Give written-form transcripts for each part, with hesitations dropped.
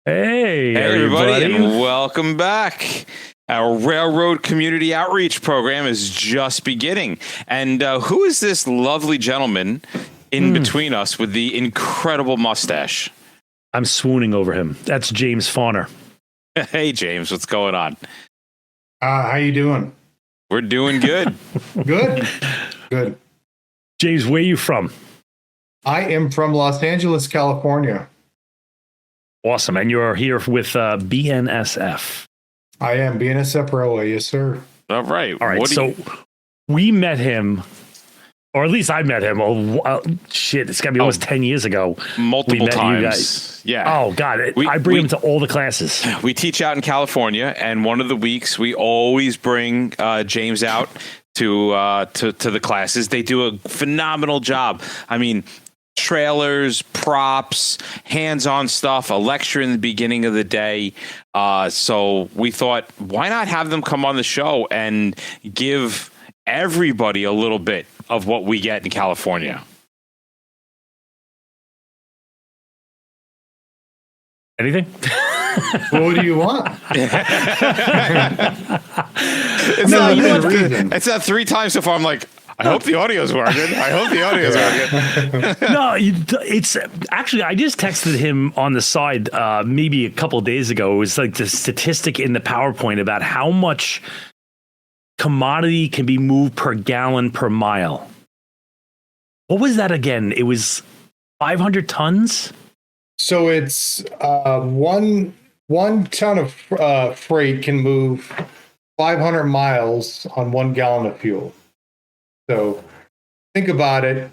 Hey, everybody, and welcome back. Our Railroad Community Outreach Program is just beginning. And who is this lovely gentleman in between us with the incredible mustache? I'm swooning over him. That's James Farner. Hey, James, what's going on? How you doing? We're doing good. Good. James, where are you from? I am from Los Angeles, California. Awesome. And you're here with BNSF. I am BNSF Railroad, yes, sir. All right. So we met him, or at least I met him. It's got to be almost 10 years ago. Multiple times. Yeah. Oh, God. I bring him to all the classes. We teach out in California, and one of the weeks we always bring James out to the classes. They do a phenomenal job. I mean, trailers, props, hands-on stuff, a lecture in the beginning of the day. So we thought, why not have them come on the show and give everybody a little bit of what we get in California? Anything? What do you want? It's not 3 times so far. I'm like, I hope the audio's working. No, it's actually, I just texted him on the side maybe a couple of days ago. It was like the statistic in the PowerPoint about how much commodity can be moved per gallon per mile. What was that again? It was 500 tons? So it's one ton of freight can move 500 miles on 1 gallon of fuel. So think about it.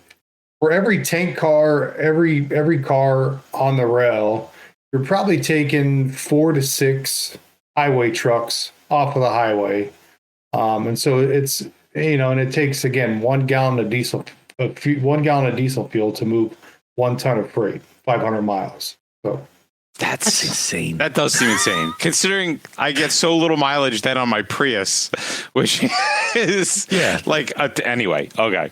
For every tank car, every car on the rail, you're probably taking 4 to 6 highway trucks off of the highway. And so it's, and it takes, again, 1 gallon of diesel fuel to move 1 ton of freight, 500 miles. So that's insane. That does seem insane, considering I get so little mileage then on my Prius, which is anyway. Okay.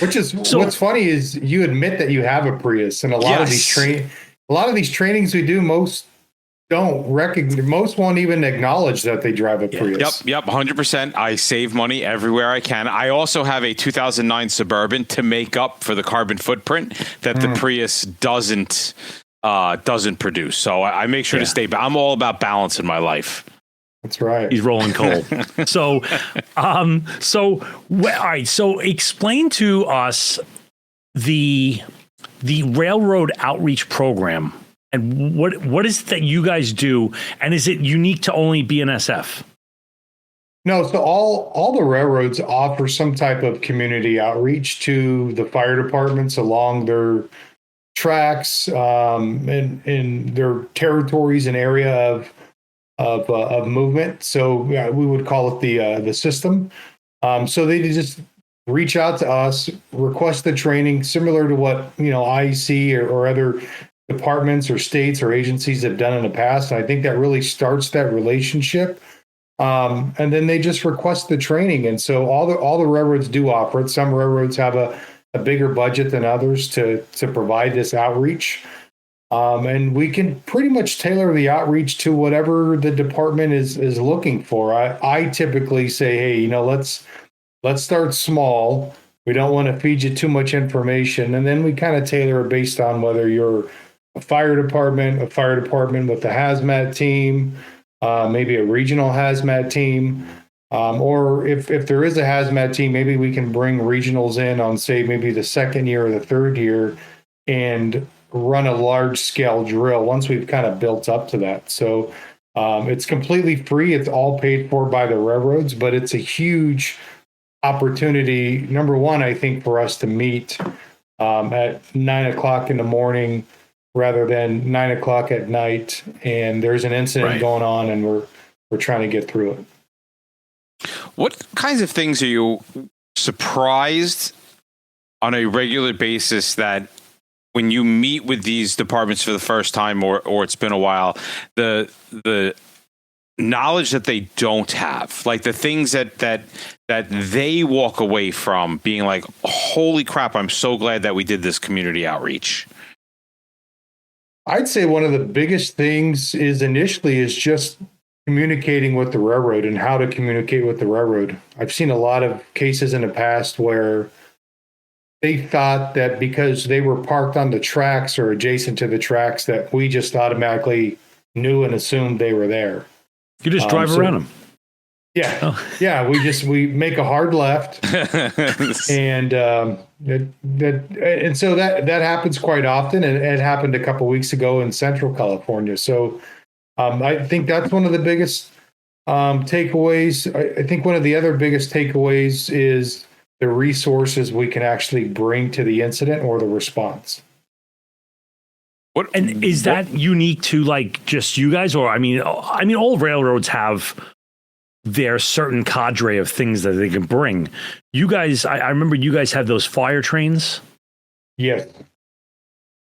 What's funny is you admit that you have a Prius, and a lot of these trainings we do, most don't recognize. Most won't even acknowledge that they drive a Prius. Yep, 100%. I save money everywhere I can. I also have a 2009 Suburban to make up for the carbon footprint that the Prius doesn't produce. So I make sure to stay. I'm all about balance in my life. That's right. He's rolling coal. So all right. So explain to us the Railroad Outreach Program and what is it that you guys do, and is it unique to only BNSF? No, so all the railroads offer some type of community outreach to the fire departments along their tracks, in their territories and area of movement. So we would call it the system. So they just reach out to us, request the training similar to what IEC or other departments or states or agencies have done in the past. And I think that really starts that relationship. And then they just request the training. And so all the railroads do offer it. Some railroads have a bigger budget than others to provide this outreach. And we can pretty much tailor the outreach to whatever the department is looking for. I typically say, hey, let's start small. We don't want to feed you too much information. And then we kind of tailor it based on whether you're a fire department with a hazmat team, maybe a regional hazmat team. Or if there is a hazmat team, maybe we can bring regionals in on, say, maybe the second year or the third year and run a large scale drill once we've kind of built up to that. So it's completely free. It's all paid for by the railroads, but it's a huge opportunity. Number one, I think, for us to meet at 9:00 in the morning rather than 9:00 at night. And there's an incident going on and we're trying to get through it. What kinds of things are you surprised on a regular basis that when you meet with these departments for the first time or it's been a while, the knowledge that they don't have, like the things that they walk away from being like, holy crap, I'm so glad that we did this community outreach? I'd say one of the biggest things is just communicating with the railroad and how to communicate with the railroad. I've seen a lot of cases in the past where they thought that because they were parked on the tracks or adjacent to the tracks that we just automatically knew and assumed they were there. You just drive around them. Yeah. Oh. Yeah. We make a hard left and so that happens quite often. And it happened a couple of weeks ago in Central California. So I think that's one of the biggest takeaways. I think one of the other biggest takeaways is the resources we can actually bring to the incident or the response. And is that unique to like just you guys, or I mean, all railroads have their certain cadre of things that they can bring. You guys, I remember you guys have those fire trains. Yes.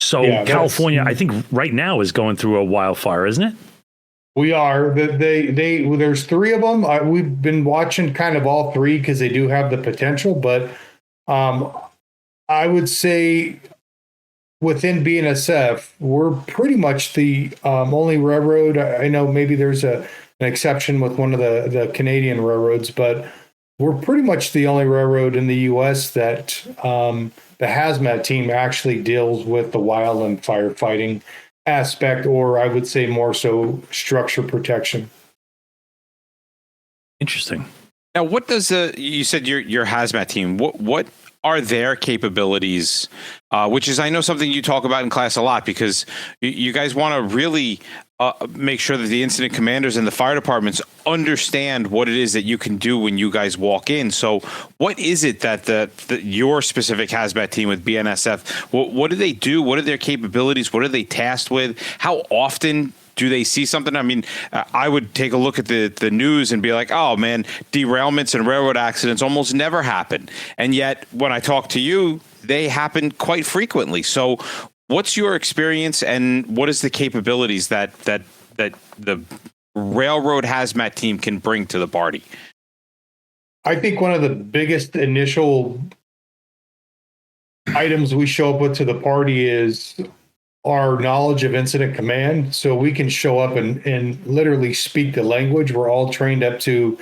So yeah, California, I think right now is going through a wildfire, isn't it? We are. There's three of them. We've been watching kind of all three because they do have the potential. But I would say within BNSF, we're pretty much the only railroad. I know maybe there's an exception with one of the Canadian railroads, but we're pretty much the only railroad in the U.S. that the hazmat team actually deals with the wildland firefighting aspect, or I would say more so structure protection. Interesting. Now, what does you said your hazmat team? What are their capabilities? Which is, I know, something you talk about in class a lot, because you guys want to really make sure that the incident commanders and the fire departments understand what it is that you can do when you guys walk in. So what is it that your specific hazmat team with BNSF, what do they do? What are their capabilities? What are they tasked with? How often do they see something? I mean, I would take a look at the news and be like, oh man, derailments and railroad accidents almost never happen. And yet when I talk to you, they happen quite frequently. So what's your experience, and what is the capabilities that the railroad hazmat team can bring to the party? I think one of the biggest initial items we show up with to the party is our knowledge of incident command. So we can show up and literally speak the language. We're all trained up to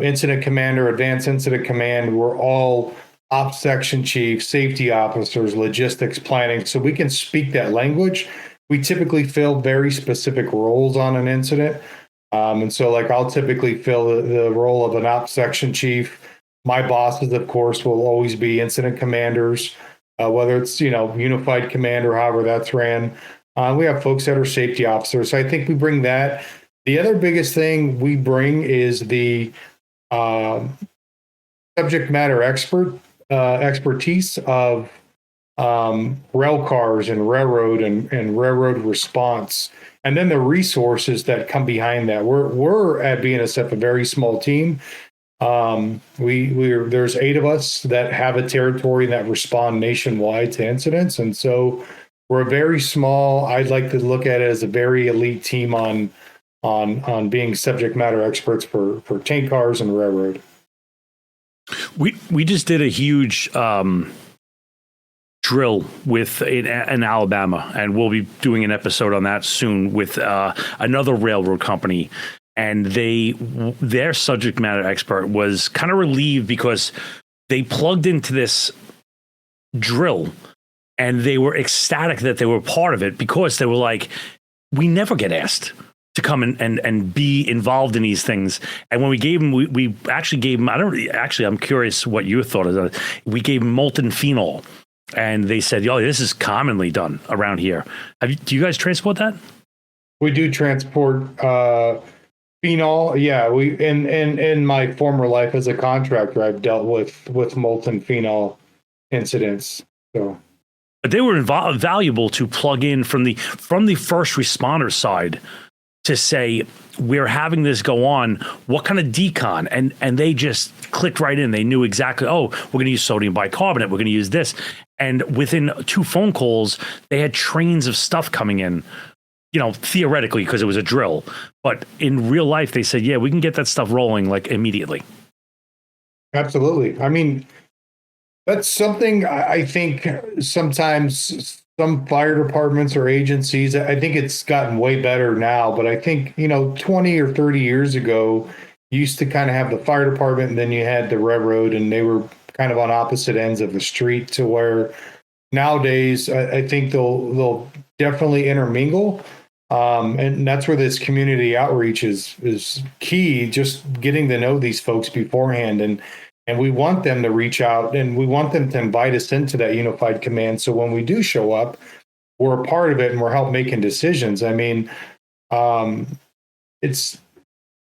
incident commander, advanced incident command. We're all ops section chief, safety officers, logistics planning. So we can speak that language. We typically fill very specific roles on an incident. And so like I'll typically fill the role of an ops section chief. My bosses, of course, will always be incident commanders, whether it's, unified command or however that's ran. We have folks that are safety officers. So I think we bring that. The other biggest thing we bring is the subject matter expertise of rail cars and railroad and railroad response, and then the resources that come behind that. We're at BNSF a very small team. There's 8 of us that have a territory that respond nationwide to incidents, and so we're a very small. I'd like to look at it as a very elite team on being subject matter experts for tank cars and railroad. We just did a huge drill with in Alabama, and we'll be doing an episode on that soon with another railroad company. And their subject matter expert was kind of relieved because they plugged into this drill and they were ecstatic that they were part of it, because they were like, we never get asked to come and be involved in these things. And when we gave them, we actually gave them, I'm curious what you thought of it. We gave them molten phenol, and they said, yo, this is commonly done around here. Do you guys transport that? We do transport phenol. Yeah. In my former life as a contractor, I've dealt with molten phenol incidents. So, but they were valuable to plug in from the first responder side to say, we're having this go on, what kind of decon? And they just clicked right in. They knew exactly, we're going to use sodium bicarbonate. We're going to use this. And within 2 phone calls, they had trains of stuff coming in, theoretically, because it was a drill. But in real life, they said, yeah, we can get that stuff rolling like immediately. Absolutely. I mean, that's something I think sometimes some fire departments or agencies, I think it's gotten way better now, but I think, 20 or 30 years ago, you used to kind of have the fire department and then you had the railroad, and they were kind of on opposite ends of the street, to where nowadays I think they'll definitely intermingle. And that's where this community outreach is key, just getting to know these folks beforehand. And we want them to reach out, and we want them to invite us into that unified command. So when we do show up, we're a part of it and we're help making decisions. I mean, it's,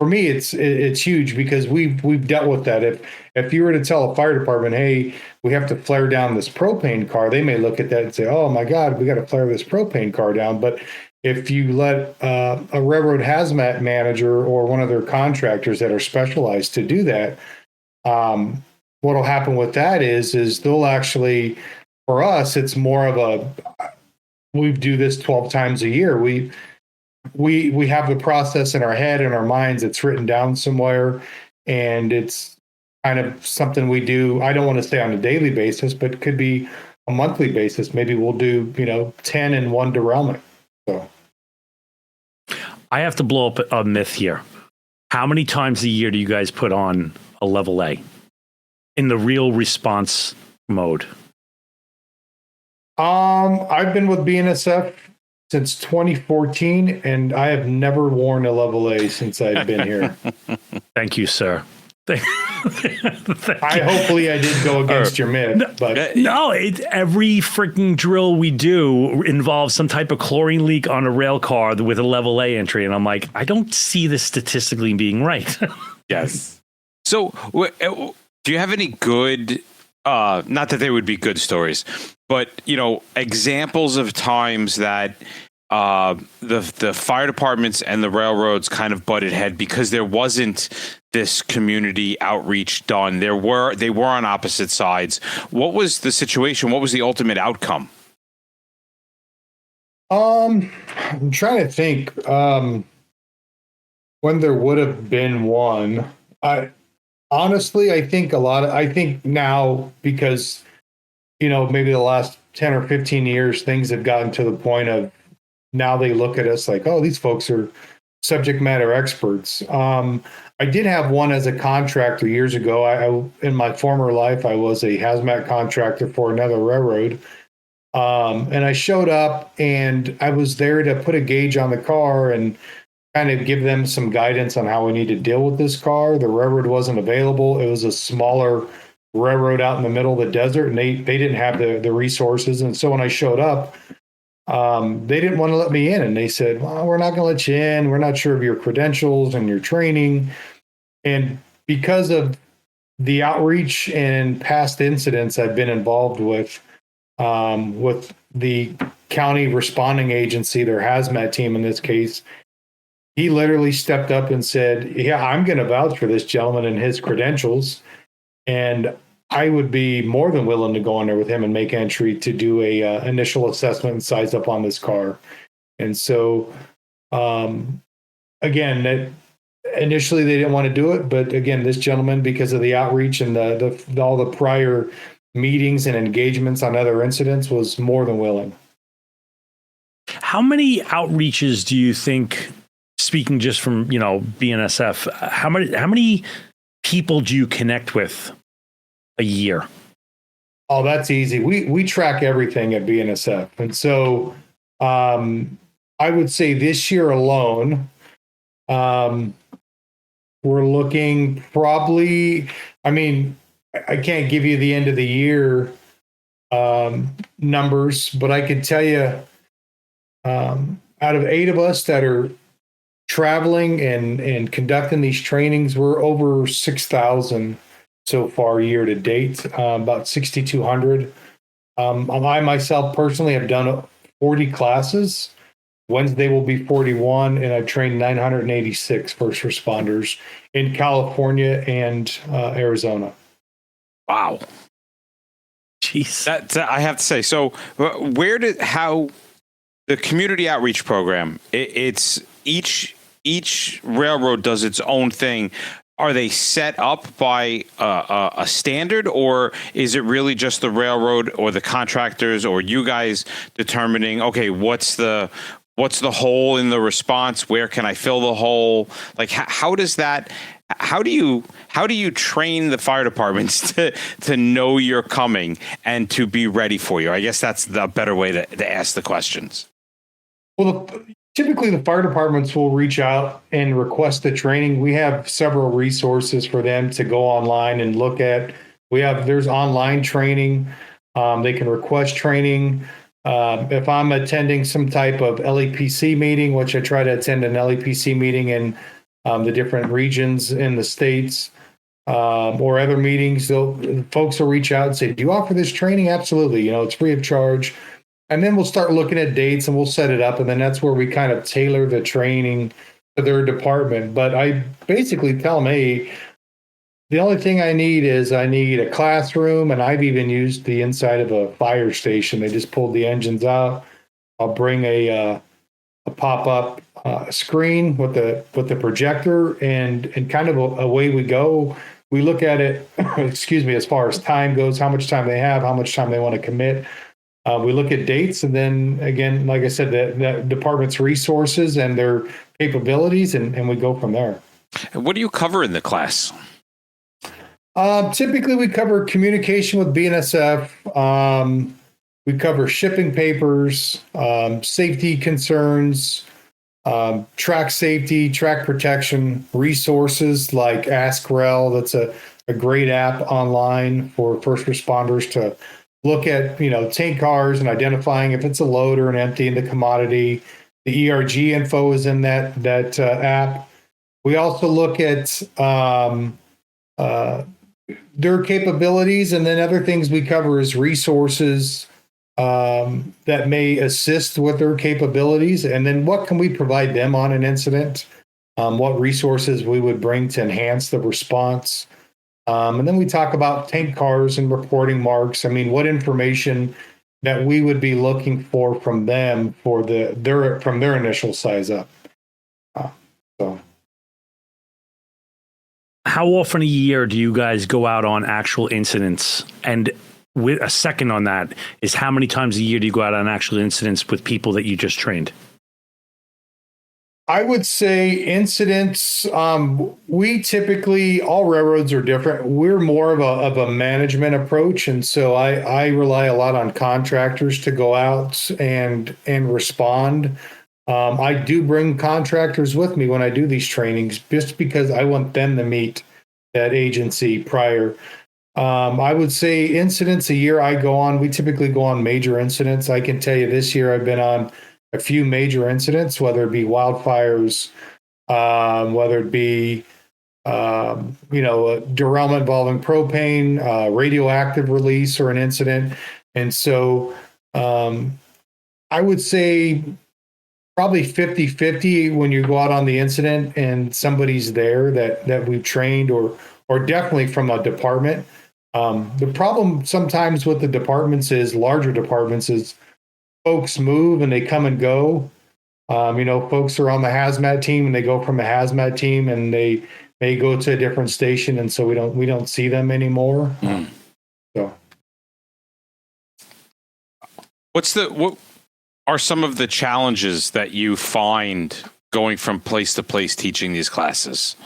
for me, it's huge, because we've dealt with that. If you were to tell a fire department, hey, we have to flare down this propane car, they may look at that and say, oh my God, we got to flare this propane car down. But if you let a railroad hazmat manager or one of their contractors that are specialized to do that, what'll happen with that is they'll actually, for us, it's more of we do this 12 times a year. We have the process in our head and our minds. It's written down somewhere, and it's kind of something we do. I don't want to say on a daily basis, but it could be a monthly basis. Maybe we'll do, 10 in one derailment. So I have to blow up a myth here. How many times a year do you guys put on a level A in the real response mode? I've been with BNSF since 2014, and I have never worn a level A since I've been here. Thank you, sir. Hopefully I did go against your myth, but no, every freaking drill we do involves some type of chlorine leak on a rail car with a level A entry, and I'm like, I don't see this statistically being right. Yes. So, do you have any good? Not that they would be good stories, but examples of times that the fire departments and the railroads kind of butted head because there wasn't this community outreach done. They were on opposite sides. What was the situation? What was the ultimate outcome? I'm trying to think when there would have been one. Honestly, I think now, because maybe the last 10 or 15 years, things have gotten to the point of, now they look at us like, oh, these folks are subject matter experts. I did have one as a contractor years ago. In my former life, I was a hazmat contractor for another railroad. And I showed up, and I was there to put a gauge on the car and kind of give them some guidance on how we need to deal with this car. The railroad wasn't available. It was a smaller railroad out in the middle of the desert, and they didn't have the resources. And so when I showed up, they didn't want to let me in, and they said, well, we're not going to let you in. We're not sure of your credentials and your training. And because of the outreach and past incidents I've been involved with the county responding agency, their hazmat team in this case, he literally stepped up and said, yeah, I'm going to vouch for this gentleman and his credentials. And I would be more than willing to go in there with him and make entry to do a initial assessment and size up on this car. And so, again, that initially they didn't want to do it, but again, this gentleman, because of the outreach and all the prior meetings and engagements on other incidents, was more than willing. How many outreaches do you think, speaking just from BNSF, how many people do you connect with a year? Oh, that's easy. We track everything at BNSF. And so I would say this year alone, we're looking probably, I can't give you the end of the year numbers, but I could tell you out of 8 of us that are traveling and conducting these trainings, we're over 6,000 so far year to date, about 6,200. I myself personally have done 40 classes. Wednesday will be 41, and I've trained 986 first responders in California and Arizona. Wow. Jeez. That I have to say. So how the community outreach program, it's each railroad does its own thing. are they set up by a standard, or is it really just the railroad or the contractors or you guys determining, okay, what's the hole in the response? Where can I fill the hole? Like, how does that? How do you train the fire departments to know you're coming and to be ready for you? I guess that's the better way to ask the questions. Well, typically the fire departments will reach out and request the training. We have several resources for them to go online and look at. There's online training. They can request training. If I'm attending some type of LEPC meeting, which I try to attend an LEPC meeting in the different regions in the states, or other meetings, folks will reach out and say, "Do you offer this training?" Absolutely. It's free of charge. And then we'll start looking at dates and we'll set it up. And then that's where we kind of tailor the training to their department. But I basically tell them, hey, the only thing I need a classroom. And I've even used the inside of a fire station. They just pulled the engines out. I'll bring a pop-up screen with the projector and kind of away we go. We look at it, excuse me, as far as time goes, how much time they have, how much time they want to commit. We look at dates, and then again, like I said, the department's resources and their capabilities, and we go from there. And what do you cover in the class? Typically, we cover communication with BNSF. We cover shipping papers, safety concerns, track safety, track protection, resources like Ask Rail. That's a great app online for first responders to look at, tank cars and identifying if it's a load or an empty in the commodity. The ERG info is in that app. We also look at their capabilities, and then other things we cover is resources that may assist with their capabilities, and then what can we provide them on an incident, what resources we would bring to enhance the response. And then we talk about tank cars and reporting marks. I mean, what information that we would be looking for from them for from their initial size up. How often a year do you guys go out on actual incidents? And with a second on that is, how many times a year do you go out on actual incidents with people that you just trained? I would say incidents, we typically, all railroads are different. We're more of a management approach. And so I rely a lot on contractors to go out and respond. I do bring contractors with me when I do these trainings, just because I want them to meet that agency prior. I would say incidents a year I go on, we typically go on major incidents. I can tell you this year I've been on a few major incidents, whether it be wildfires, whether it be, a derailment involving propane, radioactive release, or an incident. And so I would say probably 50-50 when you go out on the incident and somebody's there that we've trained, or definitely from a department. The problem sometimes with the departments is, larger departments, is folks move and they come and go. Folks are on the hazmat team and they go from a hazmat team and they may go to a different station, and so we don't see them anymore. So, what are some of the challenges that you find going from place to place teaching these classes?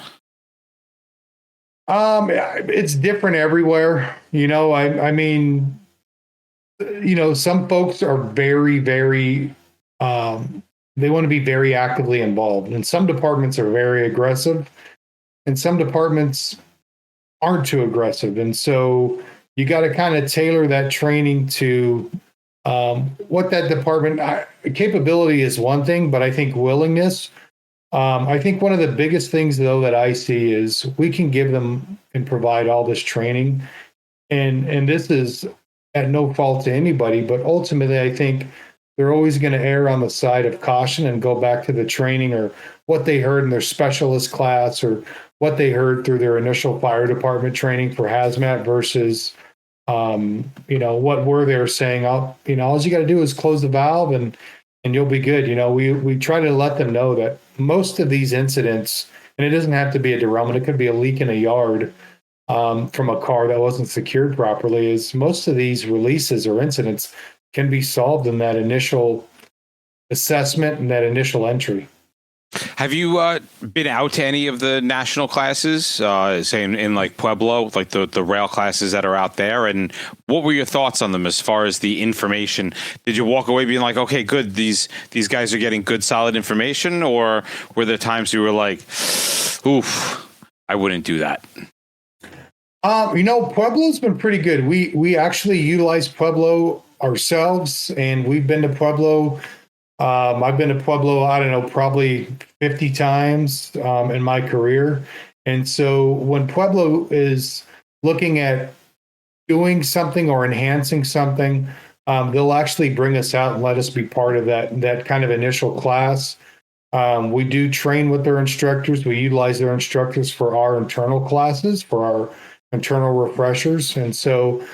It's different everywhere. Some folks are very, very, they want to be very actively involved. And some departments are very aggressive, and some departments aren't too aggressive. And so you got to kind of tailor that training to what that department capability is one thing, but I think willingness. I think one of the biggest things, though, that I see is we can give them and provide all this training. And this is at no fault to anybody, but ultimately, I think they're always going to err on the side of caution and go back to the training or what they heard in their specialist class or what they heard through their initial fire department training for hazmat versus, what we're there saying. All you got to do is close the valve and you'll be good. We try to let them know that most of these incidents and it doesn't have to be a derailment. It could be a leak in a yard from a car that wasn't secured properly. Is most of these releases or incidents can be solved in that initial assessment and that initial entry. Have you been out to any of the national classes, say in like Pueblo, like the rail classes that are out there? And what were your thoughts on them as far as the information? Did you walk away being like, okay, good, these guys are getting good, solid information? Or were there times you were like, oof, I wouldn't do that? Pueblo's been pretty good. We actually utilize Pueblo ourselves, and we've been to Pueblo. I've been to Pueblo, I don't know, probably 50 times in my career. And so when Pueblo is looking at doing something or enhancing something, they'll actually bring us out and let us be part of that kind of initial class. We do train with their instructors. We utilize their instructors for our internal classes, for our internal refreshers. And so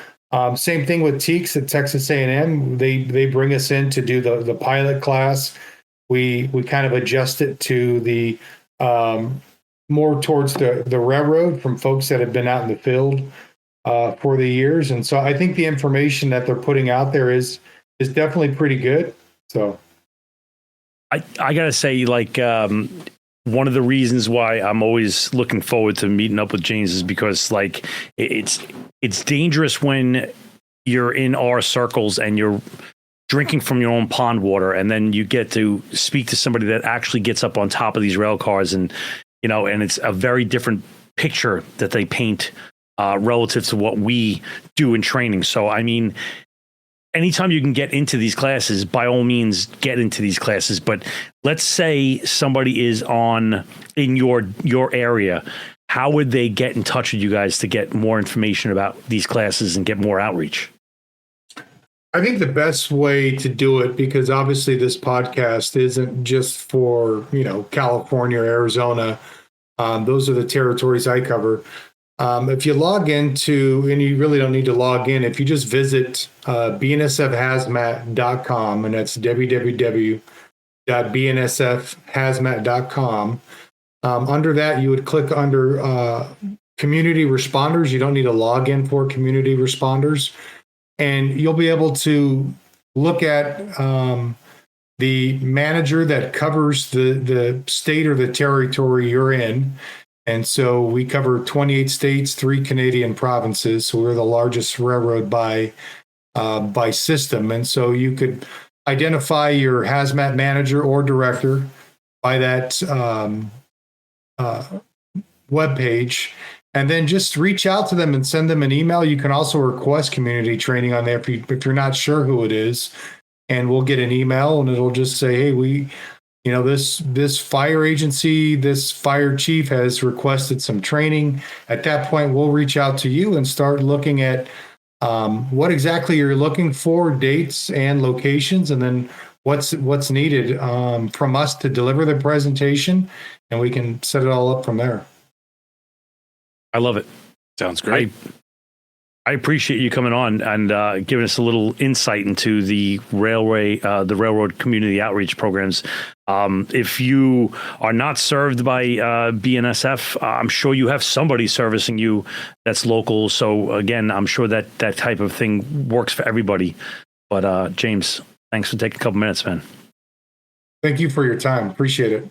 same thing with TEACS at Texas A&M. They bring us in to do the pilot class. We kind of adjust it to the more towards the railroad from folks that have been out in the field for the years. And so I think the information that they're putting out there is definitely pretty good. So I gotta say, like, one of the reasons why I'm always looking forward to meeting up with James is because, like, it's dangerous when you're in our circles and you're drinking from your own pond water, and then you get to speak to somebody that actually gets up on top of these rail cars, and and it's a very different picture that they paint relative to what we do in training. So, I mean, anytime you can get into these classes, by all means, get into these classes. But let's say somebody is in your area. How would they get in touch with you guys to get more information about these classes and get more outreach? I think the best way to do it, because obviously this podcast isn't just for, California or Arizona. Those are the territories I cover. If you log into, and you really don't need to log in, if you just visit bnsfhazmat.com, and that's www.bnsfhazmat.com, under that, you would click under community responders. You don't need to log in for community responders. And you'll be able to look at the manager that covers the state or the territory you're in. And so we cover 28 states, 3 Canadian provinces. So we're the largest railroad by system. And so you could identify your hazmat manager or director by that webpage, and then just reach out to them and send them an email. You can also request community training on there if you're not sure who it is, and we'll get an email and it'll just say, hey, this fire agency, this fire chief has requested some training. At that point, we'll reach out to you and start looking at what exactly you're looking for, dates and locations, and then what's needed from us to deliver the presentation, and we can set it all up from there. I love it. Sounds great. I appreciate you coming on and giving us a little insight into the railroad community outreach programs. If you are not served by BNSF, I'm sure you have somebody servicing you that's local. So again, I'm sure that type of thing works for everybody. But James, thanks for taking a couple minutes, man. Thank you for your time. Appreciate it.